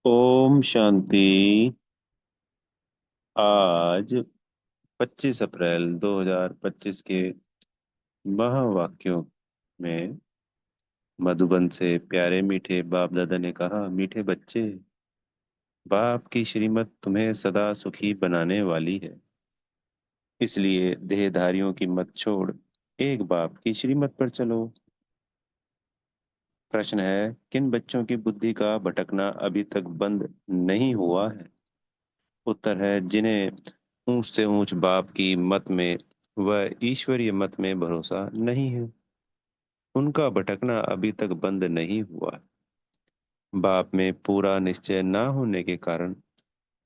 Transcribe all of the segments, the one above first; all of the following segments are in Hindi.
ओम शांति। आज 25 अप्रैल 2025 के महावाक्यों में मधुबन से प्यारे मीठे बाप दादा ने कहा, मीठे बच्चे, बाप की श्रीमत तुम्हें सदा सुखी बनाने वाली है। इसलिए देहधारियों की मत छोड़ एक बाप की श्रीमत पर चलो। प्रश्न है, किन बच्चों की बुद्धि का भटकना अभी तक बंद नहीं हुआ है? उत्तर है, जिन्हें ऊंच से ऊंच बाप की मत में व ईश्वरीय मत में भरोसा नहीं है। उनका भटकना अभी तक बंद नहीं हुआ। बाप में पूरा निश्चय न होने के कारण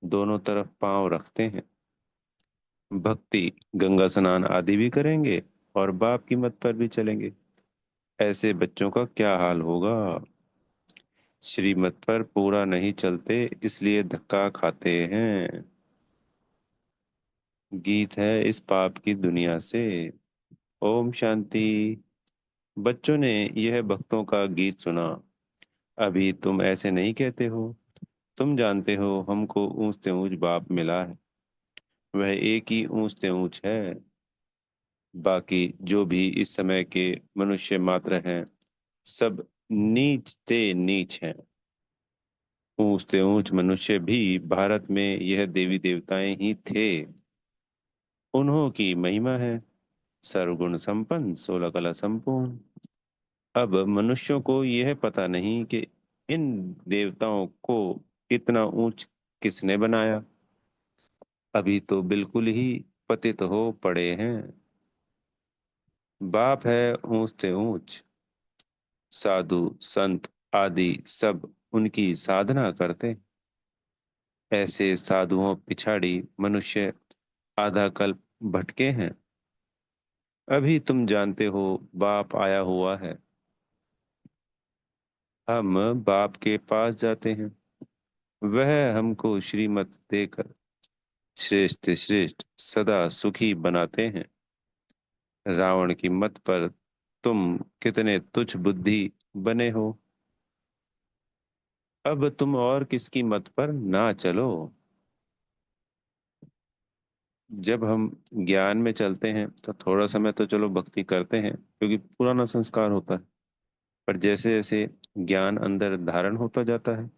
दोनों तरफ पांव रखते हैं। भक्ति, गंगा स्नान आदि भी करेंगे और बाप की मत पर भी चलेंगे। ऐसे बच्चों का क्या हाल होगा? श्रीमत पर पूरा नहीं चलते, इसलिए धक्का खाते हैं। गीत है इस पाप की दुनिया से। ओम शांति। बच्चों ने यह भक्तों का गीत सुना। अभी तुम ऐसे नहीं कहते हो। तुम जानते हो हमको ऊंच से ऊंच बाप मिला है। वह एक ही ऊंच से ऊंच है। बाकी जो भी इस समय के मनुष्य मात्र हैं, सब नीच से नीच हैं। ऊंच से ऊंच मनुष्य भी भारत में यह देवी देवताएं ही थे। उन्हों की महिमा है सर्वगुण संपन्न, 16 कला संपूर्ण। अब मनुष्यों को यह पता नहीं कि इन देवताओं को इतना ऊंच किसने बनाया। अभी तो बिल्कुल ही पतित हो पड़े हैं। बाप है ऊंच से ऊंच। साधु संत आदि सब उनकी साधना करते। ऐसे साधुओं पिछाड़ी मनुष्य आधा कल्प भटके हैं। अभी तुम जानते हो बाप आया हुआ है। हम बाप के पास जाते हैं। वह हमको श्रीमत देकर श्रेष्ठ से श्रेष्ठ सदा सुखी बनाते हैं। रावण की मत पर तुम कितने तुच्छ बुद्धि बने हो। अब तुम और किसकी मत पर ना चलो। जब हम ज्ञान में चलते हैं तो थोड़ा समय तो चलो भक्ति करते हैं, क्योंकि पुराना संस्कार होता है। पर जैसे जैसे ज्ञान अंदर धारण होता जाता है,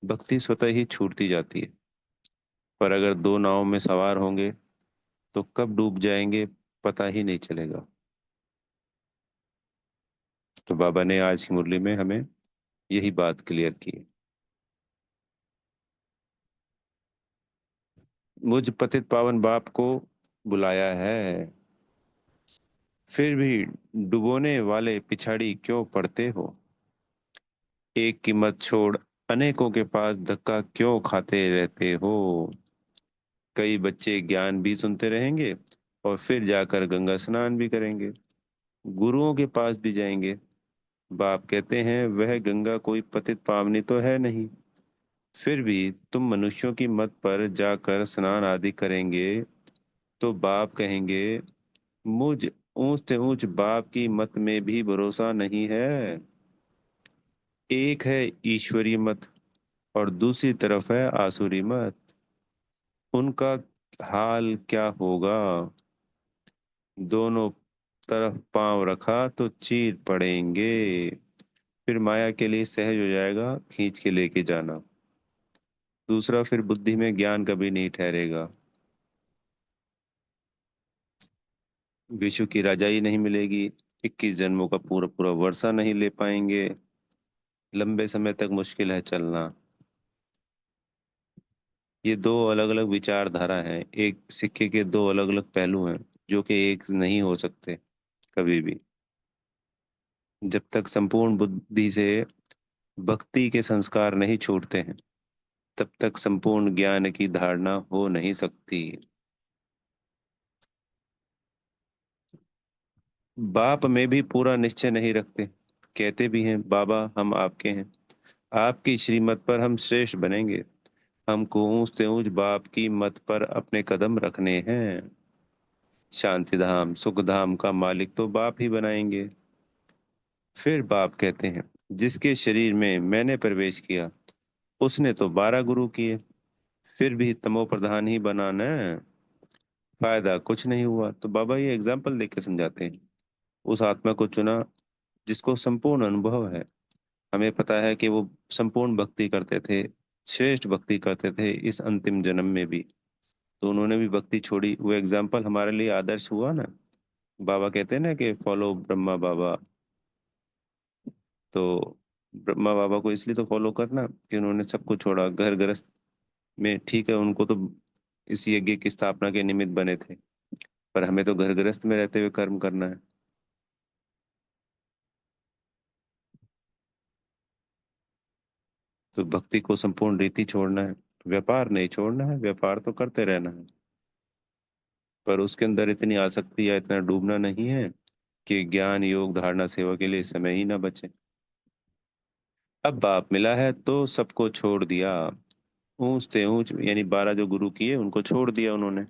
भक्ति स्वतः ही छूटती जाती है। पर अगर दो नाव में सवार होंगे तो कब डूब जाएंगे पता ही नहीं चलेगा। तो बाबा ने आज की मुरली में हमें यही बात क्लियर की है। मुझ पतित पावन बाप को बुलाया है, फिर भी डुबोने वाले पिछाड़ी क्यों पड़ते हो? एक की मत छोड़ अनेकों के पास धक्का क्यों खाते रहते हो? कई बच्चे ज्ञान भी सुनते रहेंगे और फिर जाकर गंगा स्नान भी करेंगे, गुरुओं के पास भी जाएंगे। बाप कहते हैं वह गंगा कोई पतित पावनी तो है नहीं। फिर भी तुम मनुष्यों की मत पर जाकर स्नान आदि करेंगे तो बाप कहेंगे मुझ ऊंच से ऊंच बाप की मत में भी भरोसा नहीं है। एक है ईश्वरीय मत और दूसरी तरफ है आसुरी मत। उनका हाल क्या होगा? दोनों तरफ पांव रखा तो चीर पड़ेंगे। फिर माया के लिए सहज हो जाएगा खींच के लेके जाना। दूसरा, फिर बुद्धि में ज्ञान कभी नहीं ठहरेगा। विश्व की राजाई नहीं मिलेगी। 21 जन्मों का पूरा पूरा वर्षा नहीं ले पाएंगे। लंबे समय तक मुश्किल है चलना। ये दो अलग अलग विचारधारा हैं, एक सिक्के के दो अलग अलग पहलू हैं, जो कि एक नहीं हो सकते कभी भी। जब तक संपूर्ण बुद्धि से भक्ति के संस्कार नहीं छूटते हैं, तब तक संपूर्ण ज्ञान की धारणा हो नहीं सकती। बाप में भी पूरा निश्चय नहीं रखते। कहते भी हैं बाबा हम आपके हैं, आपकी श्रीमत पर हम श्रेष्ठ बनेंगे। हमको ऊंच से ऊंच बाप की मत पर अपने कदम रखने हैं। शांति धाम सुख धाम का मालिक तो बाप ही बनाएंगे। फिर बाप कहते हैं जिसके शरीर में मैंने प्रवेश किया, उसने तो 12 गुरु किए, फिर भी तमो प्रधान ही बना न, फायदा कुछ नहीं हुआ। तो बाबा ये एग्जाम्पल देके के समझाते हैं। उस आत्मा को चुना जिसको संपूर्ण अनुभव है। हमें पता है कि वो संपूर्ण भक्ति करते थे, श्रेष्ठ भक्ति करते थे इस अंतिम जन्म में भी। तो उन्होंने भी भक्ति छोड़ी, वो एग्जाम्पल हमारे लिए आदर्श हुआ ना। बाबा कहते हैं ना कि फॉलो ब्रह्मा बाबा। तो ब्रह्मा बाबा को इसलिए तो फॉलो करना कि उन्होंने सब कुछ छोड़ा, घर गृहस्थ में ठीक है, उनको तो इस यज्ञ की स्थापना के निमित्त बने थे, पर हमें तो घर गृहस्थ में रहते हुए कर्म करना है। तो भक्ति को संपूर्ण रीति छोड़ना है, व्यापार नहीं छोड़ना है, व्यापार तो करते रहना है, पर उसके अंदर इतनी आसक्ति या इतना डूबना नहीं है कि ज्ञान योग धारणा सेवा के लिए समय ही ना बचे। अब बाप मिला है तो सबको छोड़ दिया, ऊंचते ऊंच यानी 12 जो गुरु किए उनको छोड़ दिया उन्होंने।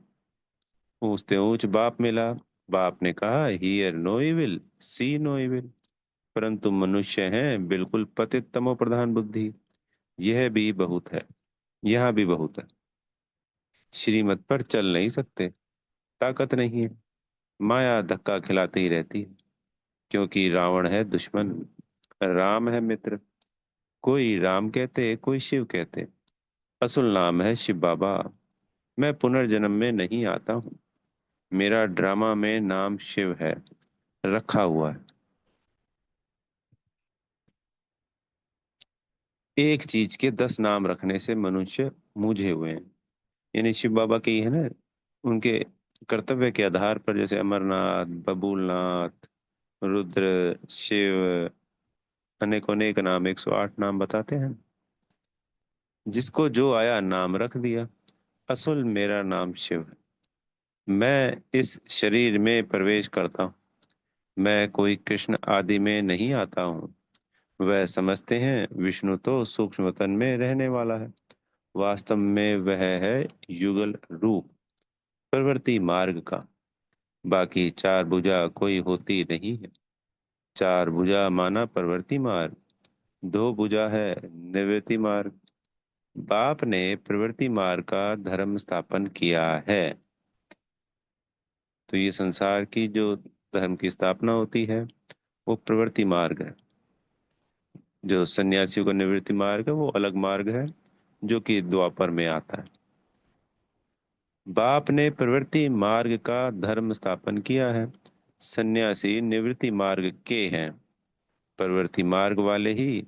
ऊंचते ऊंच बाप मिला, बाप ने कहा hear no evil, see no evil. परंतु मनुष्य हैं बिल्कुल पतित तमो प्रधान बुद्धि, यह भी बहुत है, यहाँ भी बहुत है। श्रीमत पर चल नहीं सकते, ताकत नहीं है, माया धक्का खिलाती ही रहती है। क्योंकि रावण है दुश्मन, राम है मित्र। कोई राम कहते, कोई शिव कहते, असल नाम है शिव बाबा। मैं पुनर्जन्म में नहीं आता हूँ, मेरा ड्रामा में नाम शिव है, रखा हुआ है। एक चीज के 10 नाम रखने से मनुष्य मूझे हुए हैं। यानी शिव बाबा के ही है ना, उनके कर्तव्य के आधार पर, जैसे अमरनाथ, बबूलनाथ, रुद्र, शिव, अनेक अनेक नाम, 108 नाम बताते हैं। जिसको जो आया नाम रख दिया। असल मेरा नाम शिव है। मैं इस शरीर में प्रवेश करता हूँ, मैं कोई कृष्ण आदि में नहीं आता हूँ। वह समझते हैं विष्णु तो सूक्ष्म तन में रहने वाला है, वास्तव में वह है युगल रूप, प्रवृत्ति मार्ग का। बाकी चार भुजा कोई होती नहीं है। चार भुजा माना प्रवृत्ति मार्ग, दो भुजा है निवृत्ति मार्ग। बाप ने प्रवृत्ति मार्ग का धर्म स्थापन किया है। तो ये संसार की जो धर्म की स्थापना होती है वो प्रवृत्ति मार्ग है। जो सन्यासियों का निवृत्ति मार्ग है वो अलग मार्ग है, जो कि द्वापर में आता है। बाप ने प्रवृत्ति मार्ग का धर्म स्थापन किया है। सन्यासी निवृत्ति मार्ग के हैं। प्रवृत्ति मार्ग वाले ही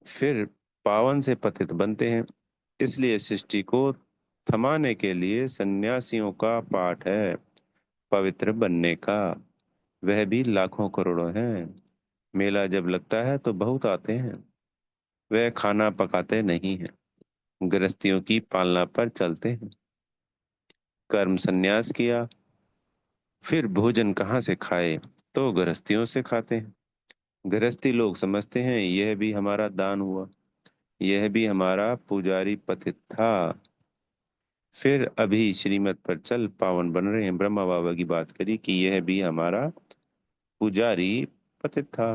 फिर पावन से पतित बनते हैं। इसलिए सृष्टि को थमाने के लिए सन्यासियों का पाठ है पवित्र बनने का। वह भी लाखों करोड़ों हैं। मेला जब लगता है तो बहुत आते हैं। वह खाना पकाते नहीं हैं, गृहस्थियों की पालना पर चलते हैं। कर्म संन्यास किया, फिर भोजन कहाँ से खाए, तो गृहस्थियों से खाते हैं। गृहस्थी लोग समझते हैं यह भी हमारा दान हुआ, यह भी हमारा पुजारी पतित था। फिर अभी श्रीमत पर चल पावन बन रहे हैं। ब्रह्मा बाबा की बात करी कि यह भी हमारा पुजारी पतित था।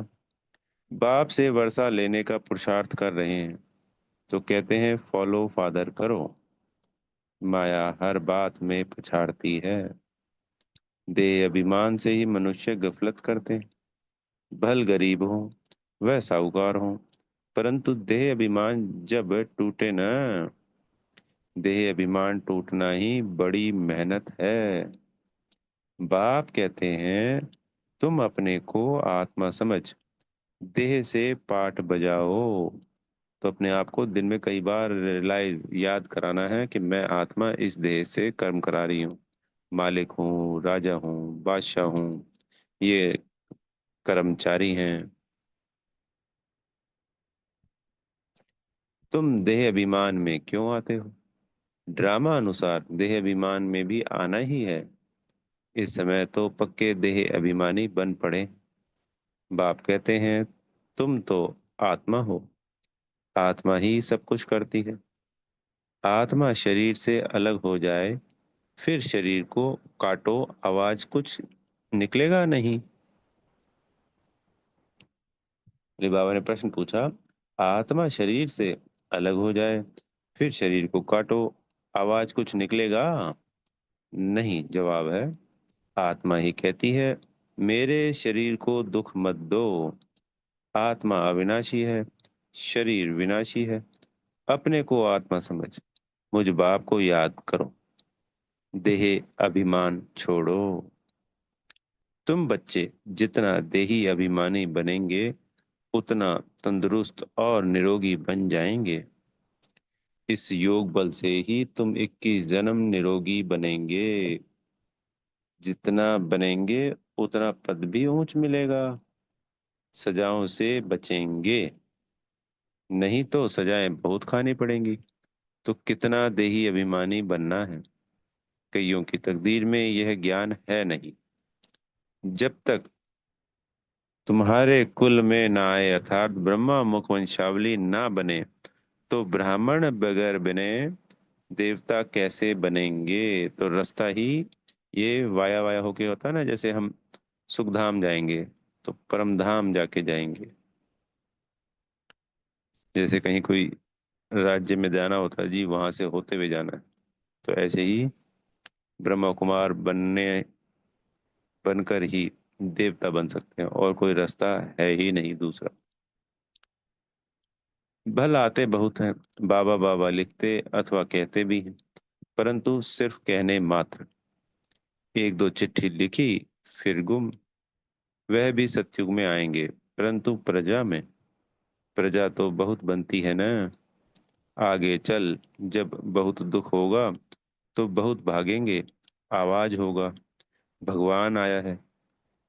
बाप से वर्षा लेने का पुरुषार्थ कर रहे हैं, तो कहते हैं फॉलो फादर करो। माया हर बात में पछाड़ती है। देह अभिमान से ही मनुष्य गफलत करते हैं। भल गरीब हो वह साहूकार हो, परंतु देह अभिमान जब टूटे ना, देह अभिमान टूटना ही बड़ी मेहनत है। बाप कहते हैं तुम अपने को आत्मा समझ, देह से पाठ बजाओ। तो अपने आप को दिन में कई बार रियलाइज याद कराना है कि मैं आत्मा इस देह से कर्म करा रही हूँ, मालिक हूँ, राजा हूँ, बादशाह हूँ, ये कर्मचारी हैं। तुम देह अभिमान में क्यों आते हो? ड्रामा अनुसार देह अभिमान में भी आना ही है। इस समय तो पक्के देह अभिमानी बन पड़े। बाप कहते हैं तुम तो आत्मा हो, आत्मा ही सब कुछ करती है। आत्मा शरीर से अलग हो जाए, फिर शरीर को काटो, आवाज कुछ निकलेगा नहीं। अली बाबा ने प्रश्न पूछा, आत्मा शरीर से अलग हो जाए। फिर शरीर को काटो, आवाज कुछ निकलेगा? नहीं, जवाब है आत्मा ही कहती है, मेरे शरीर को दुख मत दो। आत्मा अविनाशी है, शरीर विनाशी है। अपने को आत्मा समझ, मुझ बाप को याद करो। देह अभिमान छोड़ो। तुम बच्चे जितना देही अभिमानी बनेंगे, उतना तंदुरुस्त और निरोगी बन जाएंगे। इस योग बल से ही तुम 21 जन्म निरोगी बनेंगे। जितना बनेंगे उतना पद भी ऊंच मिलेगा। सजाओं से बचेंगे, नहीं तो सजाएं बहुत खानी पड़ेंगी। तो कितना देही अभिमानी बनना है, कईयों की तकदीर में यह ज्ञान है नहीं। जब तक तुम्हारे कुल में ना आए, अर्थात ब्रह्मा मुख वंशावली ना बने, तो ब्राह्मण बगैर बने देवता कैसे बनेंगे? तो रास्ता ही ये वाया वाया होके होता है ना, जैसे हम सुखधाम जाएंगे तो परम धाम जाके जाएंगे। जैसे कहीं कोई राज्य में जाना होता है जी, वहां से होते हुए जाना है, तो ऐसे ही ब्रह्मा कुमार बनकर ही देवता बन सकते हैं, और कोई रास्ता है ही नहीं दूसरा। भल आते बहुत हैं, बाबा बाबा लिखते अथवा कहते भी हैं, परंतु सिर्फ कहने मात्र। एक दो चिट्ठी लिखी, फिर गुम। वह भी सतयुग में आएंगे, परंतु प्रजा में। प्रजा तो बहुत बनती है ना। आगे चल, जब बहुत दुख होगा तो बहुत भागेंगे। आवाज होगा, भगवान आया है।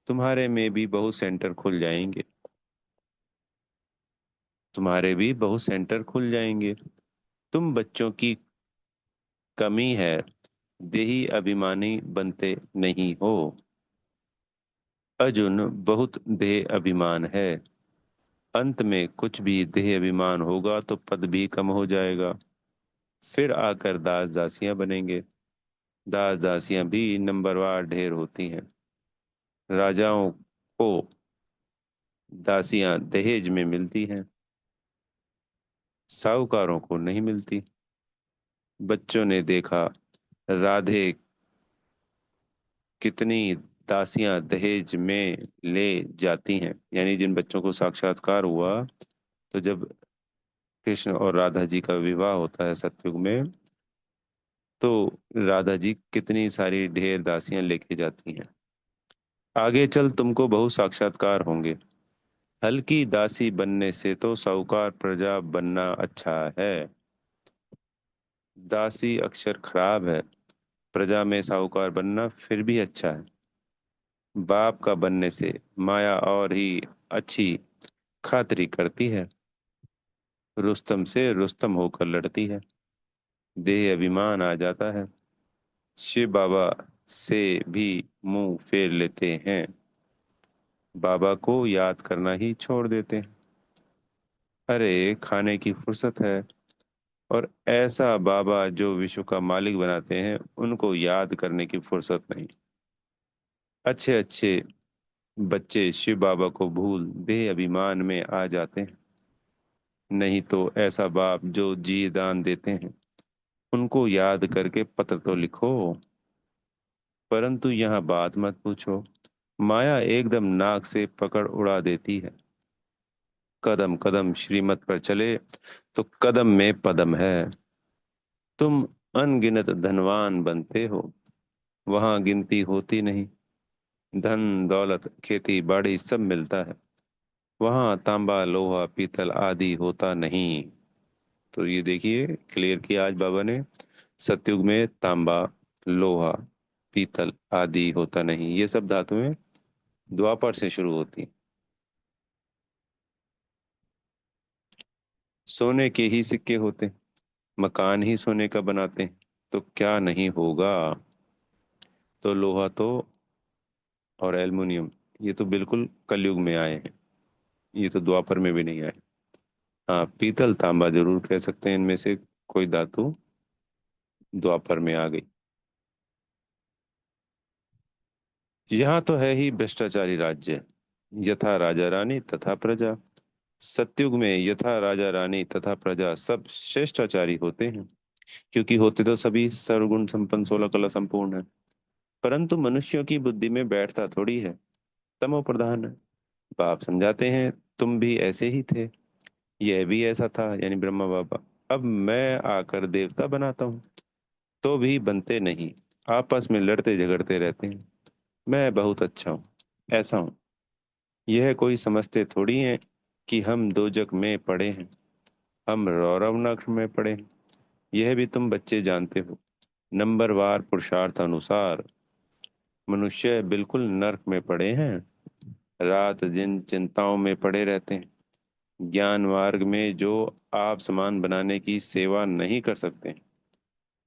तुम्हारे में भी बहुत सेंटर खुल जाएंगे। तुम्हारे भी बहुत सेंटर खुल जाएंगे। तुम बच्चों की कमी है, देही अभिमानी बनते नहीं हो। अर्जुन बहुत देह अभिमान है। अंत में कुछ भी देह अभिमान होगा तो पद भी कम हो जाएगा। फिर आकर दास दासियां बनेंगे। दास दासियां भी नंबरवार ढेर होती हैं। राजाओं को दासियां दहेज में मिलती हैं, साहूकारों को नहीं मिलती। बच्चों ने देखा राधे कितनी दासियां दहेज में ले जाती हैं। यानी जिन बच्चों को साक्षात्कार हुआ, तो जब कृष्ण और राधा जी का विवाह होता है सतयुग में, तो राधा जी कितनी सारी ढेर दासियां लेके जाती हैं। आगे चल तुमको बहुत साक्षात्कार होंगे। हल्की दासी बनने से तो साहूकार प्रजा बनना अच्छा है। दासी अक्षर खराब है, प्रजा में साहूकार बनना फिर भी अच्छा है। बाप का बनने से माया और ही अच्छी खातिरी करती है। रुस्तम से रुस्तम होकर लड़ती है। देह अभिमान आ जाता है। शिव बाबा से भी मुंह फेर लेते हैं। बाबा को याद करना ही छोड़ देते हैं। अरे खाने की फुर्सत है, और ऐसा बाबा जो विश्व का मालिक बनाते हैं, उनको याद करने की फुर्सत नहीं। अच्छे अच्छे बच्चे शिव बाबा को भूल देह अभिमान में आ जाते हैं। नहीं तो ऐसा बाप जो जी दान देते हैं, उनको याद करके पत्र तो लिखो। परंतु यहाँ बात मत पूछो, माया एकदम नाक से पकड़ उड़ा देती है। कदम कदम श्रीमत पर चले तो कदम में पदम है। तुम अनगिनत धनवान बनते हो, वहां गिनती होती नहीं। धन दौलत खेती बाड़ी सब मिलता है, वहां तांबा लोहा पीतल आदि होता नहीं। तो ये देखिए, क्लियर किया आज बाबा ने। सतयुग में तांबा लोहा पीतल आदि होता नहीं, ये सब धातुएं द्वापर से शुरू होती। सोने के ही सिक्के होते, मकान ही सोने का बनाते हैं, तो क्या नहीं होगा। तो लोहा तो और एल्युमिनियम, ये तो बिल्कुल कलयुग में आए हैं, ये तो द्वापर में भी नहीं आए। हाँ, पीतल तांबा जरूर कह सकते हैं, इनमें से कोई धातु द्वापर में आ गई। यहाँ तो है ही भ्रष्टाचारी राज्य, यथा राजा रानी तथा प्रजा। सतयुग में यथा राजा रानी तथा प्रजा सब श्रेष्ठाचारी होते हैं, क्योंकि होते तो सभी सर्वगुण संपन्न 16 कला संपूर्ण है, परंतु मनुष्यों की बुद्धि में बैठता थोड़ी है, तमो प्रधान है। बाप समझाते हैं, तुम भी ऐसे ही थे, यह भी ऐसा था, यानी ब्रह्मा बाबा। अब मैं आकर देवता बनाता हूँ, तो भी बनते नहीं, आपस में लड़ते झगड़ते रहते हैं। मैं बहुत अच्छा हूँ, ऐसा हूँ। यह कोई समझते थोड़ी हैं कि हम दोजक में पड़े हैं, हम रौरव नरक में पड़े हैं। यह भी तुम बच्चे जानते हो। नंबरवार पुरुषार्थ अनुसार मनुष्य बिल्कुल नर्क में पड़े हैं, रात दिन चिंताओं में पड़े रहते हैं। ज्ञान मार्ग में जो आप समान बनाने की सेवा नहीं कर सकते,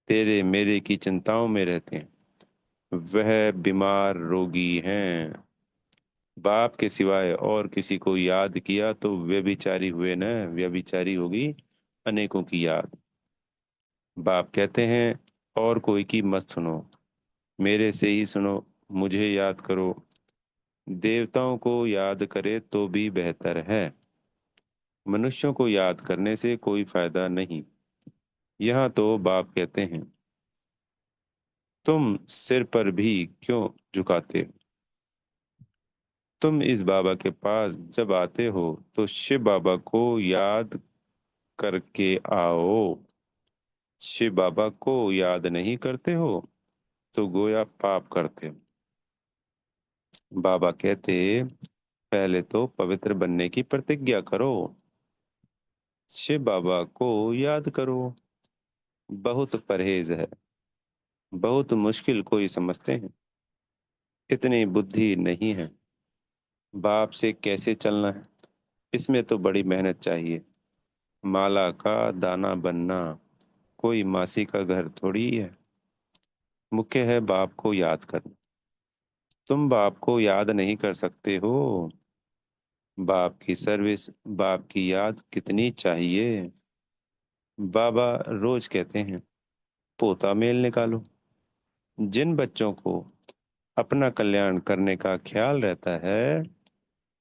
तेरे मेरे की चिंताओं में रहते हैं, वह बीमार रोगी हैं। बाप के सिवाय और किसी को याद किया तो व्यभिचारी हुए न, व्यभिचारी होगी अनेकों की याद। बाप कहते हैं, और कोई की मत सुनो, मेरे से ही सुनो, मुझे याद करो। देवताओं को याद करे तो भी बेहतर है, मनुष्यों को याद करने से कोई फायदा नहीं। यहाँ तो बाप कहते हैं, तुम सिर पर भी क्यों झुकाते हो? तुम इस बाबा के पास जब आते हो तो शिव बाबा को याद करके आओ। शिव बाबा को याद नहीं करते हो तो गोया पाप करते हो। बाबा कहते, पहले तो पवित्र बनने की प्रतिज्ञा करो, शिव बाबा को याद करो। बहुत परहेज है, बहुत मुश्किल कोई समझते हैं, इतनी बुद्धि नहीं है। बाप से कैसे चलना है, इसमें तो बड़ी मेहनत चाहिए। माला का दाना बनना कोई मासी का घर थोड़ी है। मुख्य है बाप को याद करना। तुम बाप को याद नहीं कर सकते हो। बाप की सर्विस, बाप की याद कितनी चाहिए। बाबा रोज कहते हैं, पोता मेल निकालो। जिन बच्चों को अपना कल्याण करने का ख्याल रहता है,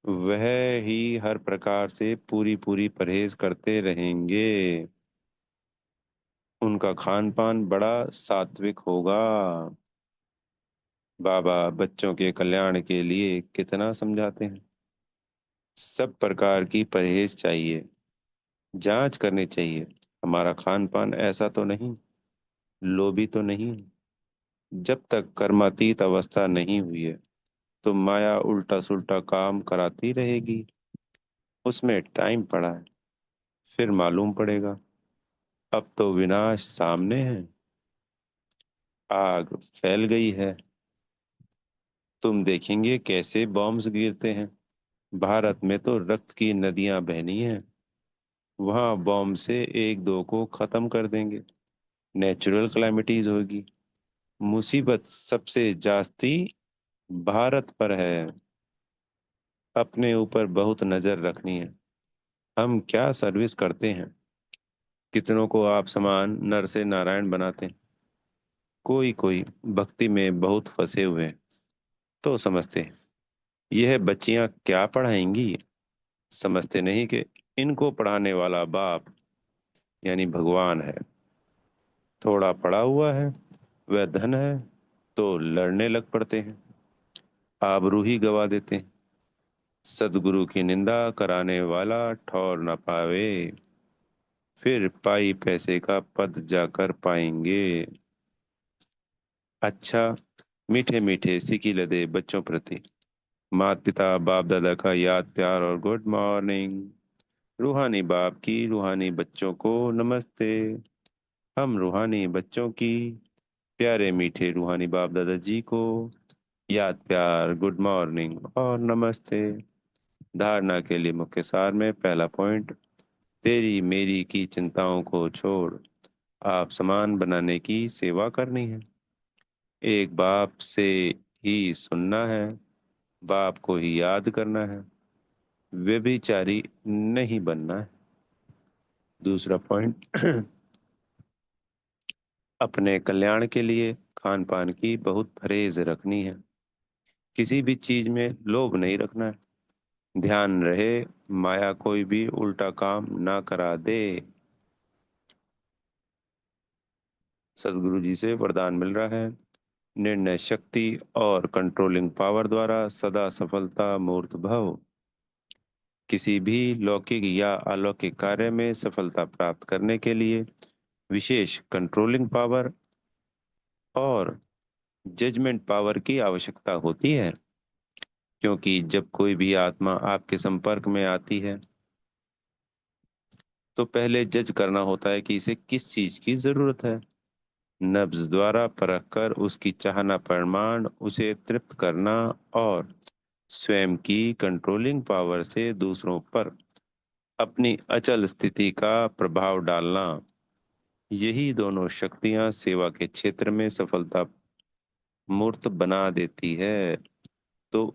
वह ही हर प्रकार से पूरी पूरी परहेज करते रहेंगे। उनका खान पान बड़ा सात्विक होगा। बाबा बच्चों के कल्याण के लिए कितना समझाते हैं। सब प्रकार की परहेज चाहिए, जांच करनी चाहिए, हमारा खान पान ऐसा तो नहीं, लोभी तो नहीं। जब तक कर्मातीत अवस्था नहीं हुई है तो माया उल्टा सुल्टा काम कराती रहेगी। उसमें टाइम पड़ा है, फिर मालूम पड़ेगा। अब तो विनाश सामने है, आग फैल गई है। तुम देखेंगे कैसे बॉम्ब्स गिरते हैं। भारत में तो रक्त की नदियां बहनी हैं। वहां बॉम्ब से एक दो को खत्म कर देंगे, नेचुरल क्लैमिटीज होगी। मुसीबत सबसे जास्ती भारत पर है। अपने ऊपर बहुत नजर रखनी है। हम क्या सर्विस करते हैं, कितनों को आप समान नर से नारायण बनाते हैं। कोई कोई भक्ति में बहुत फंसे हुए हैं, तो समझते हैं यह बच्चियां क्या पढ़ाएंगी। समझते नहीं कि इनको पढ़ाने वाला बाप यानी भगवान है। थोड़ा पढ़ा हुआ है, वह धन है, तो लड़ने लग पड़ते हैं, आबरू ही गवा देते हैं। सदगुरु की निंदा कराने वाला ठौर न पावे, फिर पाई पैसे का पद जाकर पाएंगे। अच्छा, मीठे मीठे सिकी लदे बच्चों प्रति माता पिता बाप दादा का याद प्यार और गुड मॉर्निंग। रूहानी बाप की रूहानी बच्चों को नमस्ते। हम रूहानी बच्चों की प्यारे मीठे रूहानी बाप दादा जी को याद प्यार गुड मॉर्निंग और नमस्ते। धारणा के लिए मुख्य सार में पहला पॉइंट, तेरी मेरी की चिंताओं को छोड़ आप समान बनाने की सेवा करनी है। एक बाप से ही सुनना है, बाप को ही याद करना है, व्यभिचारी नहीं बनना है। दूसरा पॉइंट, अपने कल्याण के लिए खान पान की बहुत परहेज रखनी है। किसी भी चीज में लोभ नहीं रखना है। ध्यान रहे, माया कोई भी उल्टा काम ना करा दे। सदगुरु जी से वरदान मिल रहा है। निर्णय शक्ति और कंट्रोलिंग पावर द्वारा सदा सफलता मूर्त भव। किसी भी लौकिक या अलौकिक कार्य में सफलता प्राप्त करने के लिए विशेष कंट्रोलिंग पावर और जजमेंट पावर की आवश्यकता होती है, क्योंकि जब कोई भी आत्मा आपके संपर्क में आती है तो पहले जज करना होता है कि इसे किस चीज की जरूरत है। नब्ज द्वारा परख कर उसकी चाहना प्रमाण उसे तृप्त करना और स्वयं की कंट्रोलिंग पावर से दूसरों पर अपनी अचल स्थिति का प्रभाव डालना, यही दोनों शक्तियां सेवा के क्षेत्र में सफलता मूर्त बना देती है। तो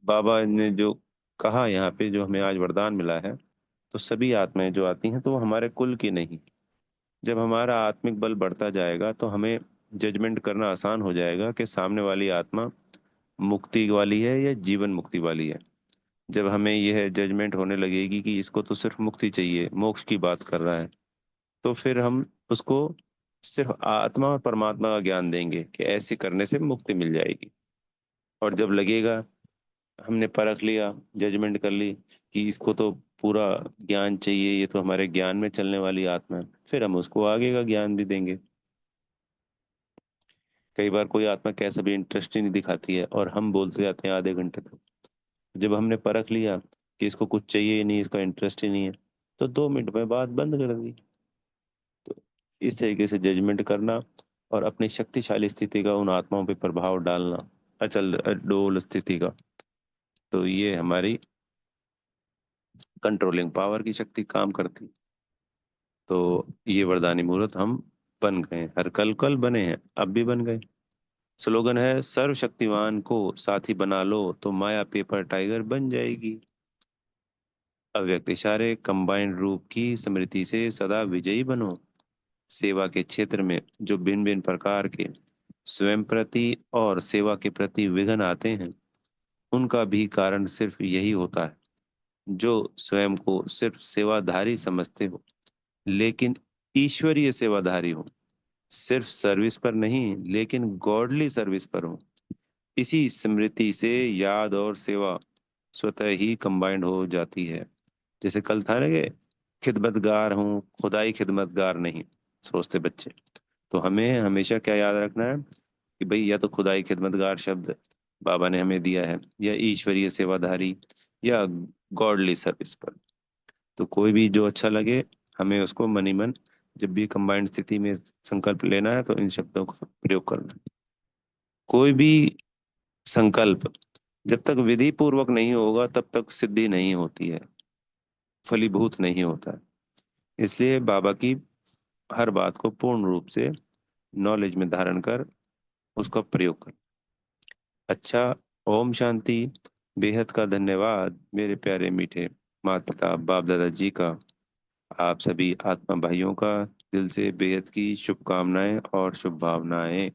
बाबा ने जो कहा यहाँ पे, जो हमें आज वरदान मिला है, तो सभी आत्माएं जो आती हैं तो वो हमारे कुल की नहीं। जब हमारा आत्मिक बल बढ़ता जाएगा तो हमें जजमेंट करना आसान हो जाएगा कि सामने वाली आत्मा मुक्ति वाली है या जीवन मुक्ति वाली है। जब हमें यह जजमेंट होने लगेगी कि इसको तो सिर्फ मुक्ति चाहिए, मोक्ष की बात कर रहा है, तो फिर हम उसको सिर्फ आत्मा और परमात्मा का ज्ञान देंगे कि ऐसे करने से मुक्ति मिल जाएगी। और जब लगेगा, हमने परख लिया, जजमेंट कर ली कि इसको तो पूरा ज्ञान चाहिए, ये तो हमारे ज्ञान में चलने वाली आत्मा है, फिर हम उसको आगे का ज्ञान भी देंगे। कई बार कोई आत्मा कैसा भी इंटरेस्ट ही नहीं दिखाती है और हम बोलते जाते हैं आधे घंटे तक। जब हमने परख लिया कि इसको कुछ चाहिए ही नहीं, इसका इंटरेस्ट ही नहीं है, तो 2 मिनट में बात बंद कर दी। तो इस तरीके से जजमेंट करना और अपनी शक्तिशाली स्थिति का उन आत्माओं पे प्रभाव डालना, अचल अडोल स्थिति का, तो ये हमारी कंट्रोलिंग पावर की शक्ति काम करती। तो ये वरदानी मुहूर्त हम बन गए, हर कल कल बने हैं, अब भी बन गए। स्लोगन है, सर्वशक्तिमान को साथी बना लो तो माया पेपर टाइगर बन जाएगी। अव्यक्त इशारे कंबाइंड रूप की स्मृति से सदा विजयी बनो। सेवा के क्षेत्र में जो भिन्न भिन्न प्रकार के स्वयं प्रति और सेवा के प्रति विघ्न आते हैं, उनका भी कारण सिर्फ यही होता है, जो स्वयं को सिर्फ सेवाधारी समझते हो, लेकिन ईश्वरीय सेवाधारी हो। सिर्फ सर्विस पर नहीं, लेकिन गॉडली सर्विस पर हो। इसी स्मृति से याद और सेवा स्वतः ही कंबाइंड हो जाती है। जैसे कल था ना कि खिदमतगार हूँ, खुदाई खिदमतगार नहीं, सोचते बच्चे। तो हमें हमेशा क्या याद रखना है कि भाई या तो खुदाई खिदमतगार शब्द बाबा ने हमें दिया है, या ईश्वरीय सेवाधारी, या गॉडली सर्विस पर। तो कोई भी जो अच्छा लगे, हमें उसको मनी मन जब भी कंबाइंड स्थिति में संकल्प लेना है तो इन शब्दों का प्रयोग करना है। कोई भी संकल्प जब तक विधि पूर्वक नहीं होगा तब तक सिद्धि नहीं होती है, फलीभूत नहीं होता है। इसलिए बाबा की हर बात को पूर्ण रूप से नॉलेज में धारण कर उसका प्रयोग कर। अच्छा, ओम शांति। बेहद का धन्यवाद मेरे प्यारे मीठे माता पिता बाप दादा जी का। आप सभी आत्मा भाइयों का दिल से बेहद की शुभकामनाएं और शुभ भावनाएं।